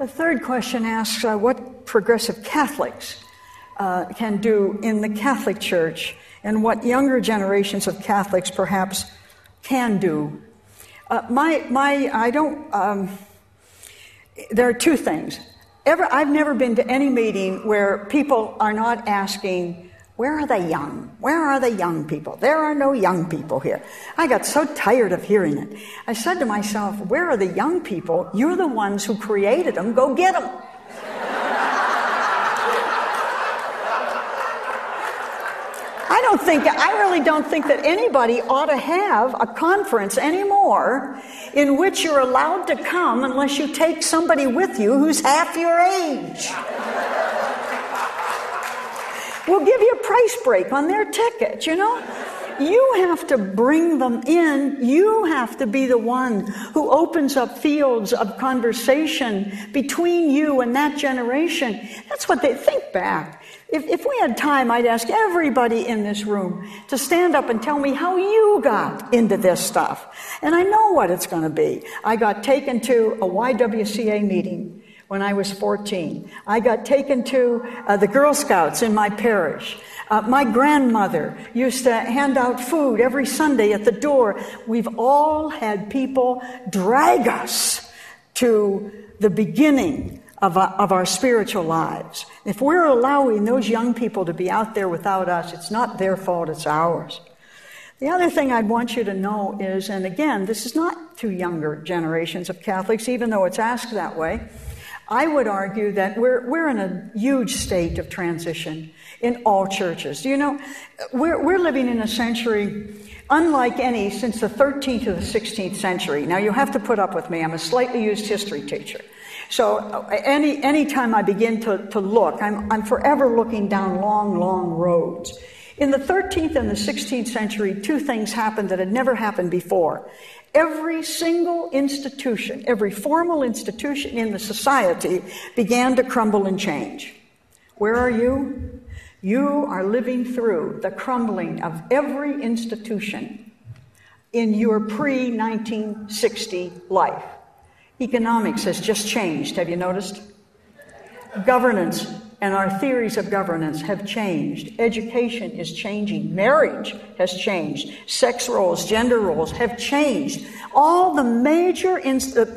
The third question asks what progressive Catholics can do in the Catholic Church and what younger generations of Catholics perhaps can do. There are two things. I've never been to any meeting where people are not asking, where are the young? Where are the young people? There are no young people here. I got so tired of hearing it. I said to myself, where are the young people? You're the ones who created them. Go get them. I really don't think that anybody ought to have a conference anymore in which you're allowed to come unless you take somebody with you who's half your age. We'll give you a price break on their ticket, you know? You have to bring them in. You have to be the one who opens up fields of conversation between you and that generation. That's what they think back. If we had time, I'd ask everybody in this room to stand up and tell me how you got into this stuff. And I know what it's going to be. I got taken to a YWCA meeting when I was 14. I got taken to the Girl Scouts in my parish. My grandmother used to hand out food every Sunday at the door. We've all had people drag us to the beginning of our spiritual lives. If we're allowing those young people to be out there without us, it's not their fault, it's ours. The other thing I'd want you to know is, and again, this is not to younger generations of Catholics, even though it's asked that way, I would argue that we're in a huge state of transition in all churches. You know, we're living in a century unlike any since the 13th to the 16th century. Now, you have to put up with me. I'm a slightly used history teacher. So any time I begin to look, I'm forever looking down long, long roads. In the 13th and the 16th century, two things happened that had never happened before. Every single institution, every formal institution in the society began to crumble and change. Where are you? You are living through the crumbling of every institution in your pre-1960 life. Economics has just changed. Have you noticed? Governance and our theories of governance have changed. Education is changing. Marriage has changed. Sex roles, gender roles have changed. All the major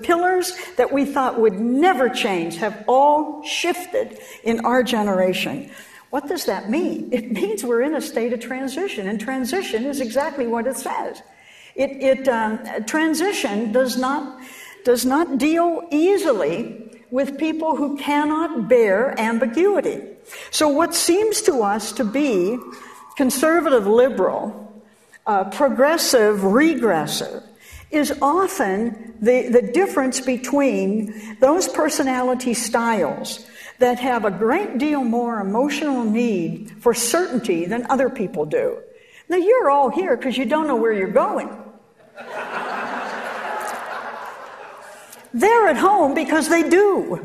pillars that we thought would never change have all shifted in our generation. What does that mean? It means we're in a state of transition, and transition is exactly what it says. Transition does not deal easily with people who cannot bear ambiguity. So what seems to us to be conservative liberal, progressive regressive, is often the difference between those personality styles that have a great deal more emotional need for certainty than other people do. Now, you're all here because you don't know where you're going. They're at home because they do.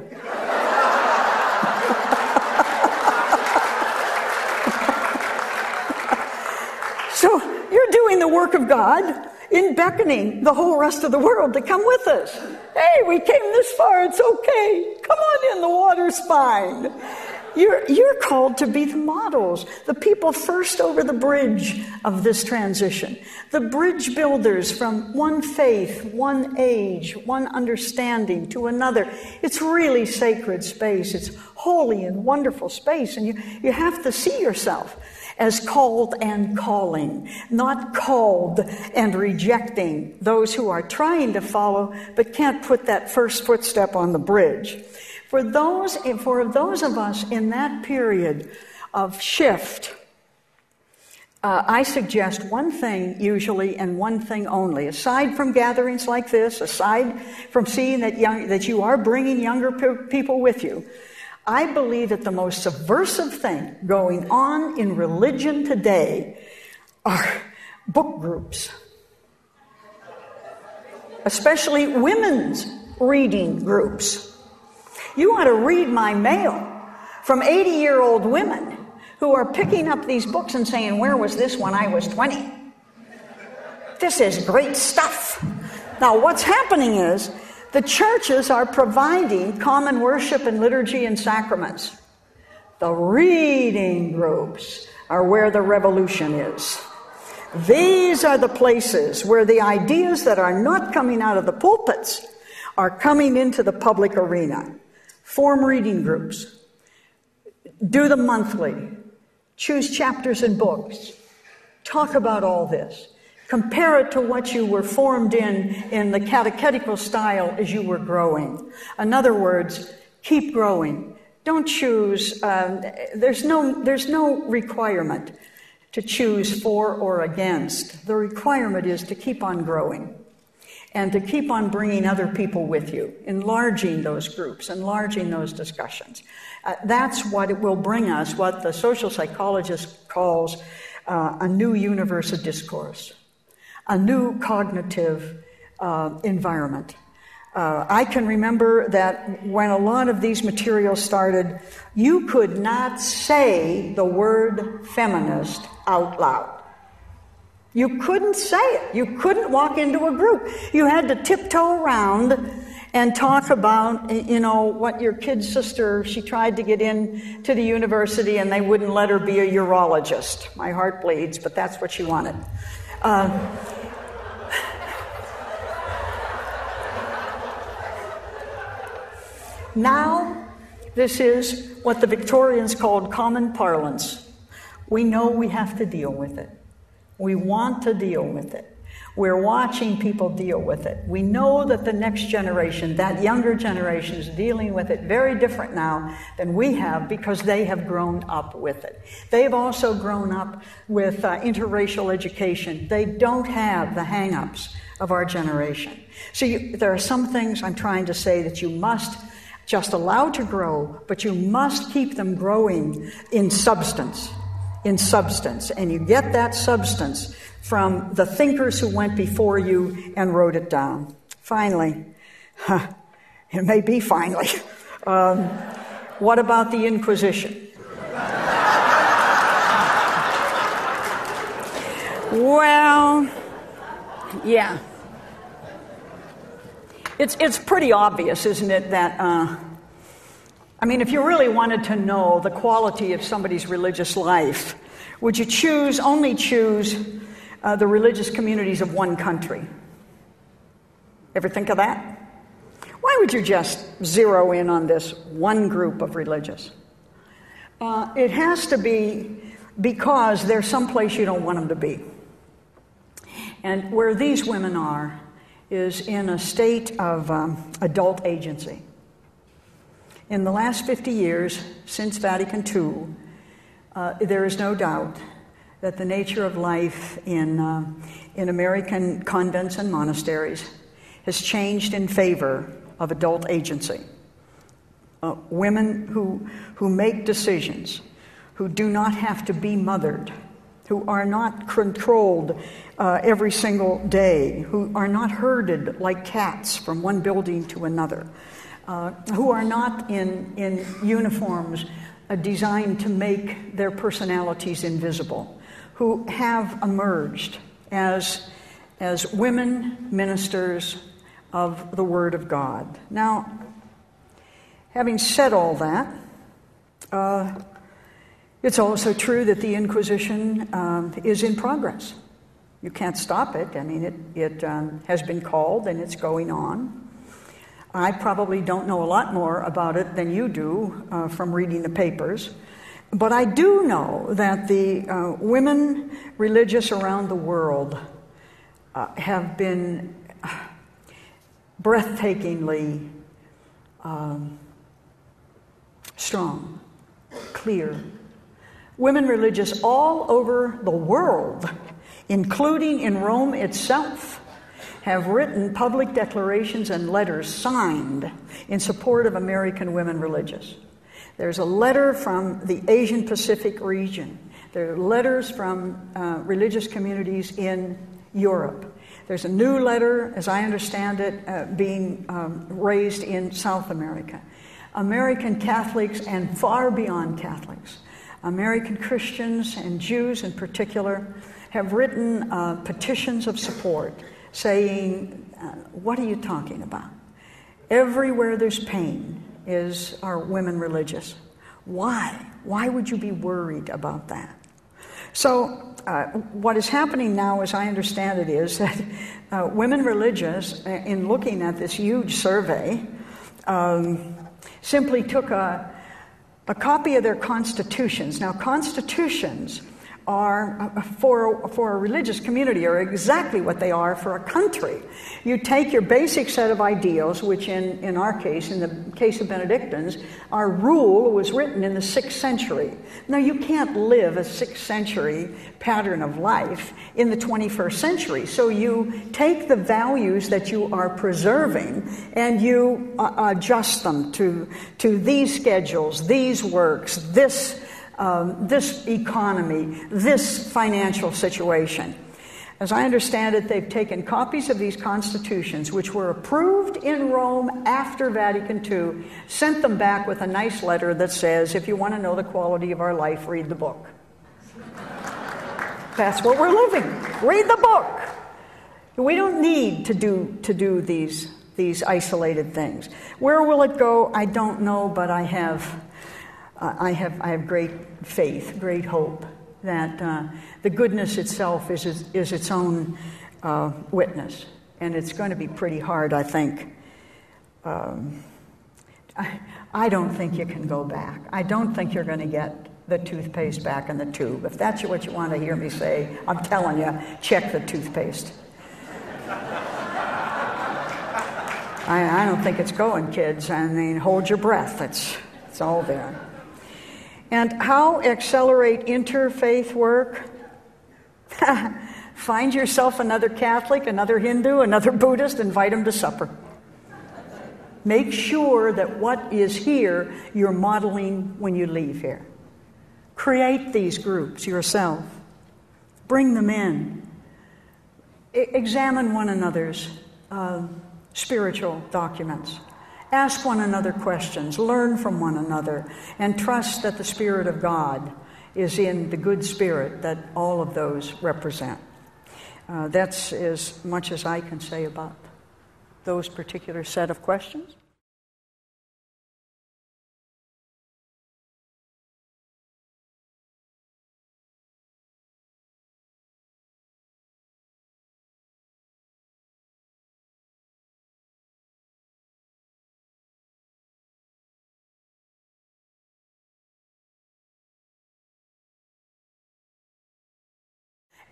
So you're doing the work of God in beckoning the whole rest of the world to come with us. Hey, we came this far, it's okay. Come on in, the water's fine. You're called to be the models, the people first over the bridge of this transition, the bridge builders from one faith, one age, one understanding to another. It's really sacred space. It's holy and wonderful space, and you have to see yourself as called and calling, not called and rejecting those who are trying to follow but can't put that first footstep on the bridge. For those of us in that period of shift, I suggest one thing usually and one thing only. Aside from gatherings like this, aside from seeing that you are bringing younger people with you, I believe that the most subversive thing going on in religion today are book groups, especially women's reading groups. You ought to read my mail from 80-year-old women who are picking up these books and saying, where was this when I was 20? This is great stuff. Now, what's happening is The churches are providing common worship and liturgy and sacraments. The reading groups are where the revolution is. These are the places where the ideas that are not coming out of the pulpits are coming into the public arena. Form reading groups. Do them monthly. Choose chapters and books. Talk about all this. Compare it to what you were formed in the catechetical style as you were growing. In other words, keep growing. Don't choose, there's no requirement to choose for or against. The requirement is to keep on growing and to keep on bringing other people with you, enlarging those groups, enlarging those discussions. That's what it will bring us, what the social psychologist calls a new universe of discourse, a new cognitive environment. I can remember that when a lot of these materials started, you could not say the word feminist out loud. You couldn't say it. You couldn't walk into a group. You had to tiptoe around and talk about, what your kid's sister, she tried to get in to the university and they wouldn't let her be a urologist. My heart bleeds, but that's what she wanted. Now, this is what the Victorians called common parlance. We know we have to deal with it. We want to deal with it. We're watching people deal with it. We know that the next generation, that younger generation, is dealing with it very different now than we have because they have grown up with it. They've also grown up with interracial education. They don't have the hang-ups of our generation. So there are some things I'm trying to say that you must just allow to grow, but you must keep them growing in substance. And you get that substance from the thinkers who went before you and wrote it down. Finally, it may be finally, what about the Inquisition? Well, yeah. It's pretty obvious, isn't it, that, if you really wanted to know the quality of somebody's religious life, would you only choose the religious communities of one country? Ever think of that? Why would you just zero in on this one group of religious? It has to be because they're someplace you don't want them to be. And where these women are is in a state of adult agency. In the last 50 years, since Vatican II, there is no doubt that the nature of life in American convents and monasteries has changed in favor of adult agency. Women who make decisions, who do not have to be mothered, who are not controlled every single day, who are not herded like cats from one building to another, who are not in uniforms designed to make their personalities invisible, who have emerged as women ministers of the Word of God. Now, having said all that, it's also true that the Inquisition is in progress. You can't stop it. It has been called and it's going on. I probably don't know a lot more about it than you do from reading the papers. But I do know that the women religious around the world have been breathtakingly strong, clear. Women religious all over the world, including in Rome itself, have written public declarations and letters signed in support of American women religious. There's a letter from the Asian Pacific region. There are letters from religious communities in Europe. There's a new letter, as I understand it, being raised in South America. American Catholics and far beyond Catholics, American Christians and Jews in particular, have written petitions of support saying, what are you talking about? Everywhere there's pain are women religious. Why? Why would you be worried about that? So what is happening now, as I understand it, is that women religious, in looking at this huge survey, simply took a copy of their constitutions. Now, constitutions are, for a religious community, are exactly what they are for a country. You take your basic set of ideals, which in our case, in the case of Benedictines, our rule was written in the 6th century. Now, you can't live a 6th century pattern of life in the 21st century. So you take the values that you are preserving and you adjust them to these schedules, these works, this economy, this financial situation. As I understand it, they've taken copies of these constitutions, which were approved in Rome after Vatican II, sent them back with a nice letter that says, if you want to know the quality of our life, read the book. That's what we're living. Read the book. We don't need to do these isolated things. Where will it go? I don't know, but I have great faith, great hope that the goodness itself is its own witness, and it's going to be pretty hard, I think. I don't think you can go back. I don't think you're going to get the toothpaste back in the tube. If that's what you want to hear me say, I'm telling you, check the toothpaste. I don't think it's going, kids. I mean, hold your breath. It's all there. And how accelerate interfaith work? Find yourself another Catholic, another Hindu, another Buddhist, invite them to supper. Make sure that what is here, you're modeling when you leave here. Create these groups yourself. Bring them in. Examine one another's spiritual documents. Ask one another questions, learn from one another, and trust that the Spirit of God is in the good spirit that all of those represent. That's as much as I can say about those particular set of questions.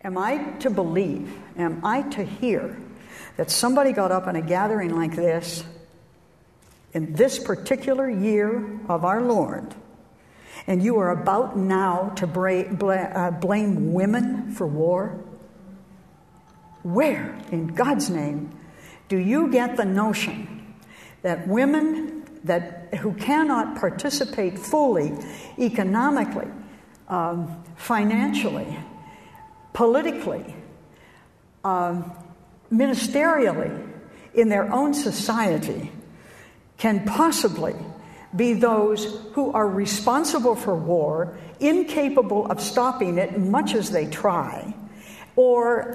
Am I to believe, am I to hear that somebody got up in a gathering like this in this particular year of our Lord, and you are about now to blame women for war? Where, in God's name, do you get the notion that women who cannot participate fully economically, financially, politically, ministerially, in their own society, can possibly be those who are responsible for war, incapable of stopping it much as they try, or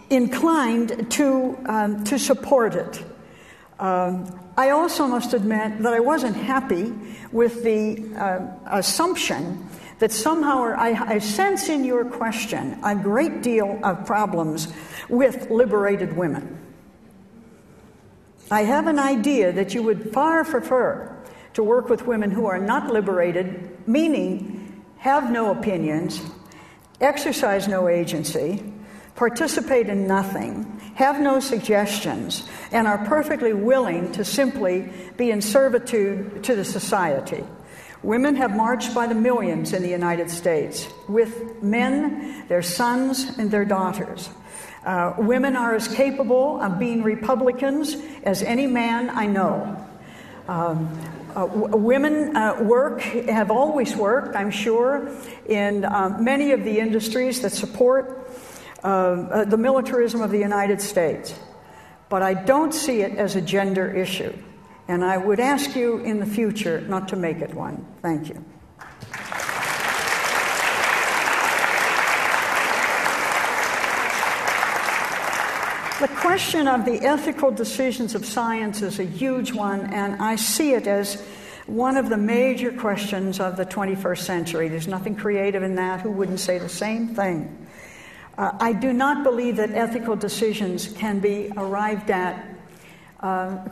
inclined to support it. I also must admit that I wasn't happy with the assumption that somehow, I sense in your question a great deal of problems with liberated women. I have an idea that you would far prefer to work with women who are not liberated, meaning have no opinions, exercise no agency, participate in nothing, have no suggestions, and are perfectly willing to simply be in servitude to the society. Women have marched by the millions in the United States with men, their sons, and their daughters. Women are as capable of being Republicans as any man I know. Women have always worked, I'm sure, in many of the industries that support the militarism of the United States. But I don't see it as a gender issue. And I would ask you in the future not to make it one. Thank you. The question of the ethical decisions of science is a huge one, and I see it as one of the major questions of the 21st century. There's nothing creative in that. Who wouldn't say the same thing? I do not believe that ethical decisions can be arrived at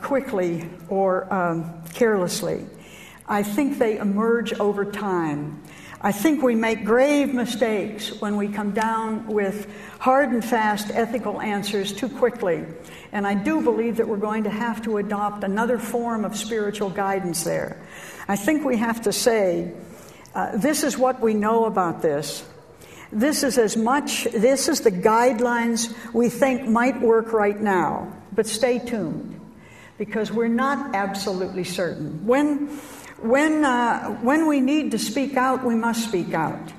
quickly or carelessly. I think they emerge over time. I think we make grave mistakes when we come down with hard and fast ethical answers too quickly. And I do believe that we're going to have to adopt another form of spiritual guidance there. I think we have to say, this is what we know about this. This is the guidelines we think might work right now. But stay tuned, because we're not absolutely certain. When we need to speak out, we must speak out.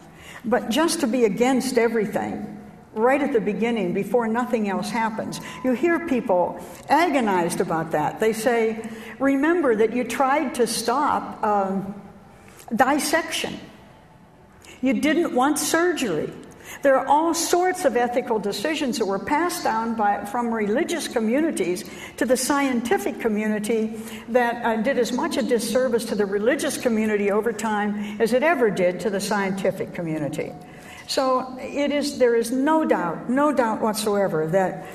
But just to be against everything right at the beginning, before nothing else happens, you hear people agonized about that. They say, remember that you tried to stop dissection. You didn't want surgery. There are all sorts of ethical decisions that were passed down from religious communities to the scientific community that did as much a disservice to the religious community over time as it ever did to the scientific community. So there is no doubt whatsoever that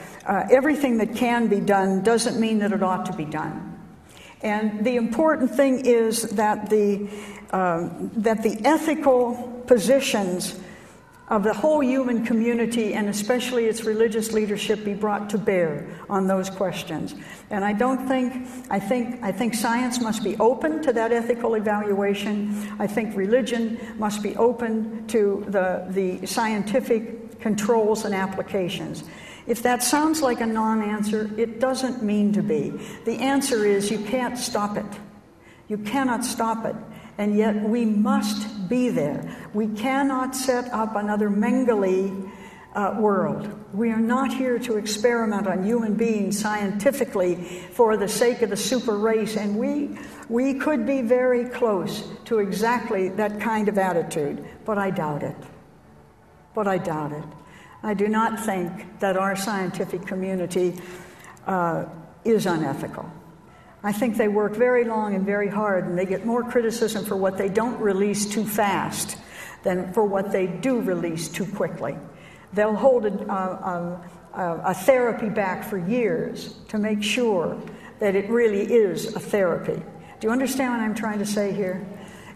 everything that can be done doesn't mean that it ought to be done. And the important thing is that the ethical positions of the whole human community, and especially its religious leadership, be brought to bear on those questions. And I think science must be open to that ethical evaluation. I think religion must be open to the scientific controls and applications. If that sounds like a non-answer, it doesn't mean to be. The answer is you can't stop it. You cannot stop it. And yet we must be there. We cannot set up another Mengele world. We are not here to experiment on human beings scientifically for the sake of the super race, and we could be very close to exactly that kind of attitude, but I doubt it. I do not think that our scientific community is unethical. I think they work very long and very hard, and they get more criticism for what they don't release too fast than for what they do release too quickly. They'll hold a therapy back for years to make sure that it really is a therapy. Do you understand what I'm trying to say here?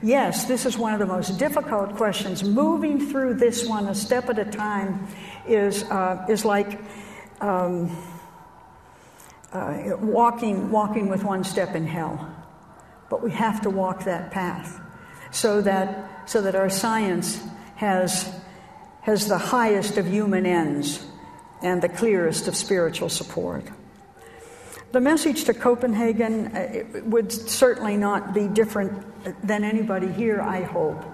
Yes, this is one of the most difficult questions. Moving through this one a step at a time is like walking with one step in hell. But we have to walk that path so that our science has the highest of human ends and the clearest of spiritual support. The message to Copenhagen would certainly not be different than anybody here, I hope.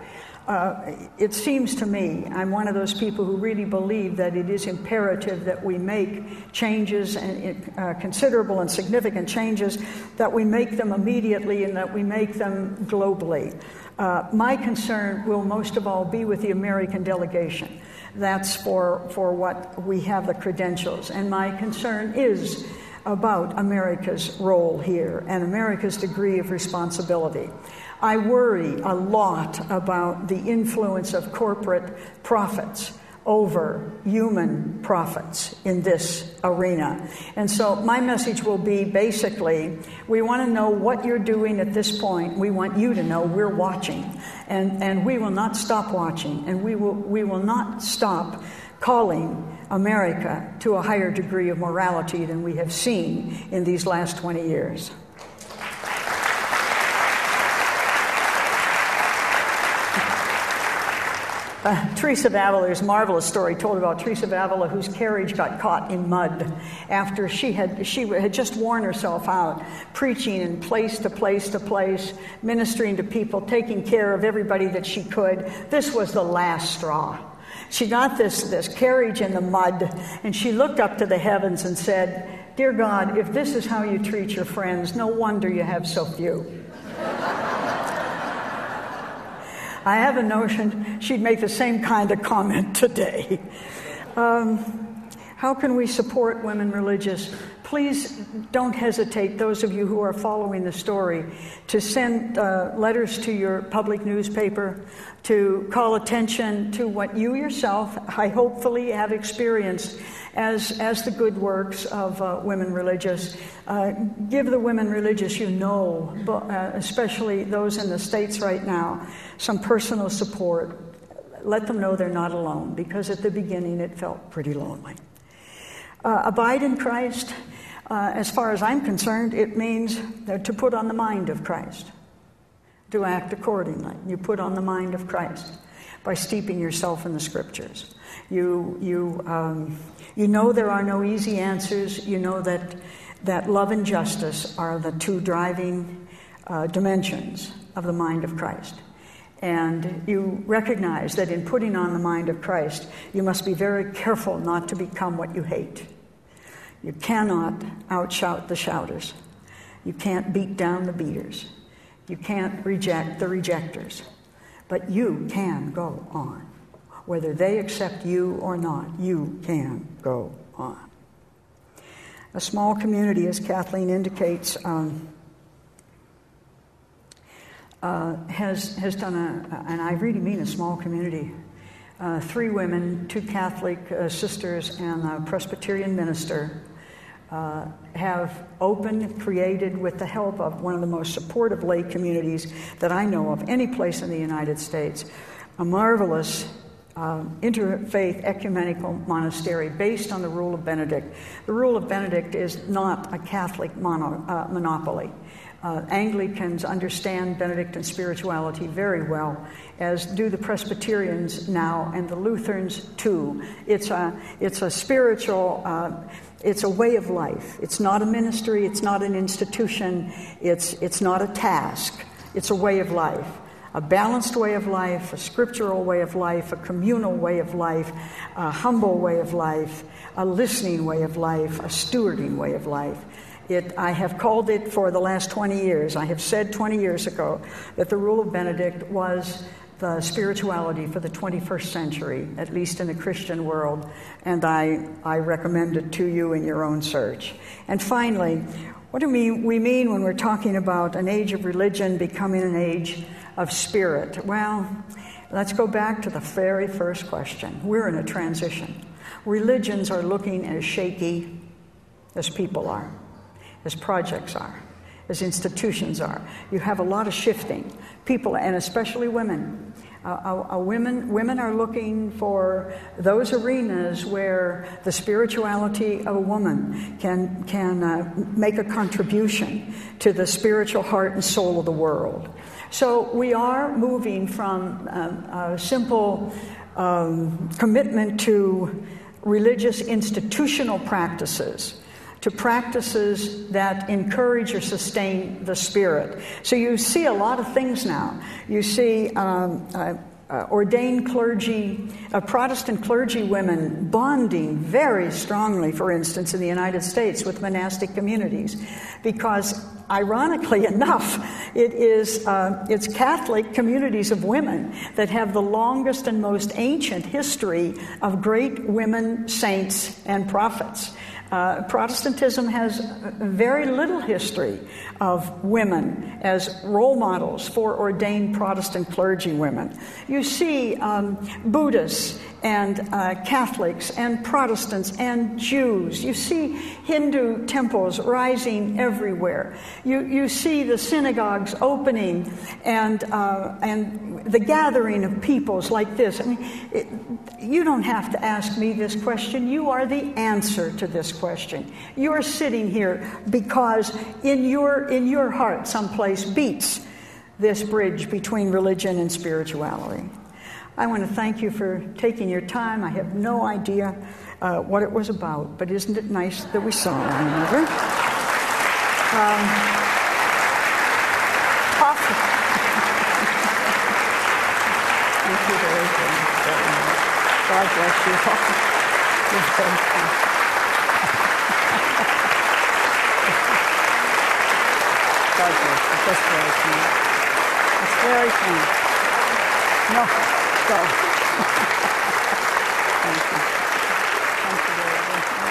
It seems to me, I'm one of those people who really believe that it is imperative that we make changes, and considerable and significant changes, that we make them immediately and that we make them globally. My concern will most of all be with the American delegation. That's for what we have the credentials. And my concern is about America's role here and America's degree of responsibility. I worry a lot about the influence of corporate profits over human profits in this arena. And so my message will be basically, we want to know what you're doing at this point. We want you to know we're watching. And we will not stop watching. And we will not stop calling America to a higher degree of morality than we have seen in these last 20 years. Teresa of Avila, there's a marvelous story told about Teresa of Avila whose carriage got caught in mud after she had just worn herself out, preaching in place to place to place, ministering to people, taking care of everybody that she could. This was the last straw. She got this carriage in the mud, and she looked up to the heavens and said, "Dear God, if this is how you treat your friends, no wonder you have so few." I have a notion she'd make the same kind of comment today. How can we support women religious? Please don't hesitate, those of you who are following the story, to send letters to your public newspaper, to call attention to what you yourself, I hopefully have experienced as the good works of women religious. Give the women religious you know, especially those in the States right now, some personal support. Let them know they're not alone, because at the beginning it felt pretty lonely. Abide in Christ. As far as I'm concerned, it means to put on the mind of Christ, to act accordingly. You put on the mind of Christ by steeping yourself in the Scriptures. You know there are no easy answers. You know that love and justice are the two driving dimensions of the mind of Christ. And you recognize that in putting on the mind of Christ, you must be very careful not to become what you hate. You cannot outshout the shouters. You can't beat down the beaters. You can't reject the rejectors. But you can go on. Whether they accept you or not, you can go on. A small community, as Kathleen indicates, has done and I really mean a small community. 3 women, 2 Catholic sisters, and a Presbyterian minister have created, with the help of one of the most supportive lay communities that I know of any place in the United States, a marvelous interfaith ecumenical monastery based on the Rule of Benedict. The Rule of Benedict is not a Catholic monopoly. Anglicans understand Benedictine spirituality very well, as do the Presbyterians now, and the Lutherans too. It's a spiritual, it's a way of life. It's not a ministry, it's not an institution, it's not a task. It's a way of life. A balanced way of life, a scriptural way of life, a communal way of life, a humble way of life, a listening way of life, a stewarding way of life. I have called it for the last 20 years. I have said 20 years ago that the Rule of Benedict was the spirituality for the 21st century, at least in the Christian world, and I recommend it to you in your own search. And finally, what do we mean when we're talking about an age of religion becoming an age of spirit? Well, let's go back to the very first question. We're in a transition. Religions are looking as shaky as people are, as projects are, as institutions are. You have a lot of shifting. People, and especially women. Women are looking for those arenas where the spirituality of a woman can make a contribution to the spiritual heart and soul of the world. So we are moving from a simple commitment to religious institutional practices to practices that encourage or sustain the spirit. So you see a lot of things now. You see ordained clergy, Protestant clergy women bonding very strongly, for instance, in the United States with monastic communities, because ironically enough, it's Catholic communities of women that have the longest and most ancient history of great women saints and prophets. Protestantism has very little history of women as role models for ordained Protestant clergy women. You see Buddhists and Catholics and Protestants and Jews. You see Hindu temples rising everywhere. You see the synagogues opening and the gathering of peoples like this. I mean, you don't have to ask me this question. You are the answer to this question. You're sitting here because in your heart someplace beats this bridge between religion and spirituality. I want to thank you for taking your time. I have no idea what it was about, but isn't it nice that we saw one another? Thank you very much. God bless you all. God bless you. That's very kind. It's very kind. No, go. Thank you. Thank you very much.